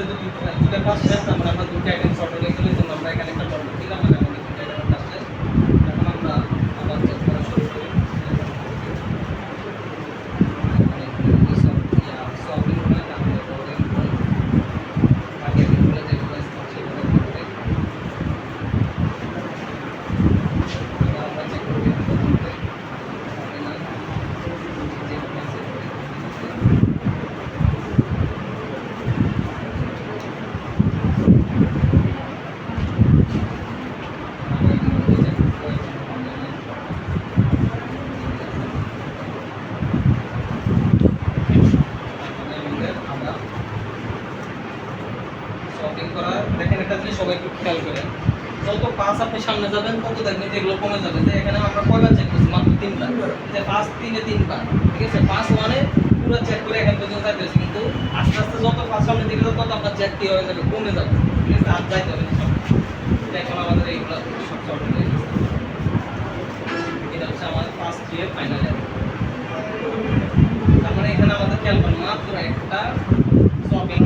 হচ্ছে যে দুটো পাস শেষ আমরা দুটো আইটেম সর্ট হয়ে গেলে তো আমরা এখানে একটা বর্ড দিলাম মানে আমাদের দুটো আইটেম পাস শেষ এখন আমরা আবার চেক করা শুরু করি দেখেন একটা জিনিস সবাই একটু খেয়াল করেন যত পাঁচ আপনি সামনে যাবেন তত দেখবেন যে এগুলো কমে যাবে যে এখানে আমরা কয়বার চেক করছি মাত্র 3 বার যে 5 3 এ 3 বার ঠিক আছে 5 1 এ পুরো চেক করে এখান পর্যন্ত যাইতেছি কিন্তু আস্তে আস্তে যত পাঁচ সামনে দিকে যত আপনার চেক কি হয়ে যাবে কমে যাবে ঠিক আছে আর যাইতে হবে না এখন আমাদের এইগুলো সব সর্ট হয়ে গেছে এটা হচ্ছে আমাদের ফার্স্ট ইয়ার ফাইনাল ইয়ার তার মানে এখানে আমাদের খেয়াল করুন মাত্র একটা সপিং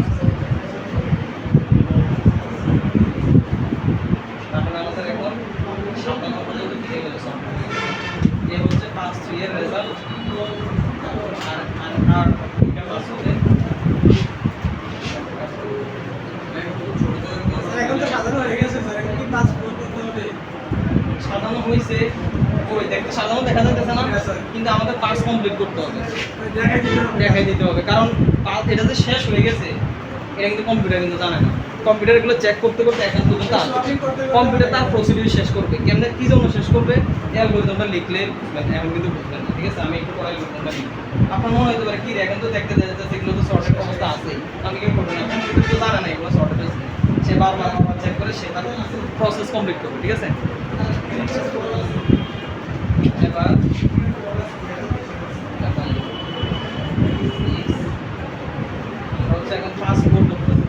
তারপরে আমাদের এখন 57 পর্যন্ত দিয়ে গেল সব এই হচ্ছে ফার্স্ট ইয়ার রেজাল্ট আর এটা পাস হবে এখন তো সাধারণ হয়ে গেছে স্যার এখন কি পাস করতে হবে সাধারণ হইছে ওই দেখতে সাধারণ দেখা যাচ্ছে না কিন্তু আমাদের পাস কমপ্লিট করতে হবে দেখাই দিতে হবে কারণ এটা যে শেষ হয়ে গেছে এটা কিন্তু কম্পিউটার কিন্তু জানে না কম্পিউটার এগুলো চেক করতে করতে এখন পর্যন্ত কম্পিউটার তার প্রসিডিউর শেষ করবে কেমনে কি জন্য শেষ করবে অ্যালগরিদমটা লিখলে বুঝবেন এখন কিন্তু বুঝবেন না ঠিক আছে আমি একটু পরে অ্যালগরিদমটা লিখি আপনার মনে হতে পারে কি এখন তো দেখতে যাচ্ছে এগুলো তো শর্টেড অবস্থা আছেই আমি কি করবো না কম্পিউটার তো জানে না এগুলো শর্টেড আছে সে বারবার চেক করে সে তার প্রসেস কমপ্লিট করবে ঠিক আছে এবার আমরা হচ্ছে এখন ফাস্ট কোড করতেছি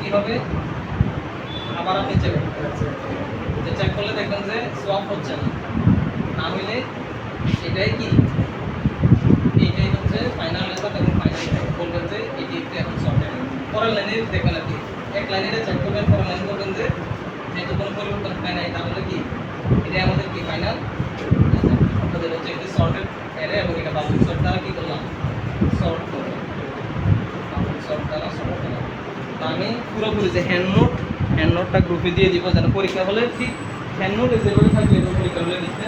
কি হবে আবার আপনি চেক করলে দেখবেন যে সোয়াপ হচ্ছে না হইলে এটাই কি এইটাই হচ্ছে ফাইনাল রেজাল্ট এবং ফাইনাল বলবেন যে এটি একটু এখন সর্টেড পরের লাইনে দেখবেন আর কি এক লাইনে চেক করবেন পরের লাইন করবেন যে যেহেতু কোনো পরিবর্তন হয় নাই তাহলে কি এটাই আমাদের কি ফাইনাল আপনাদের হচ্ছে একটি সর্টেড অ্যারে এবং এটা বাবল সর্ট দ্বারা কি করলাম সর্ট করলাম বাবল সর্ট দ্বারা সর্ট করলাম আমি পুরোপুরি যে হ্যান্ড নোটটা গ্রুপে দিয়ে দিব যেন পরীক্ষা হলে ঠিক হ্যান্ড নোট যেভাবে থাকবে পরীক্ষা হলে লিখতে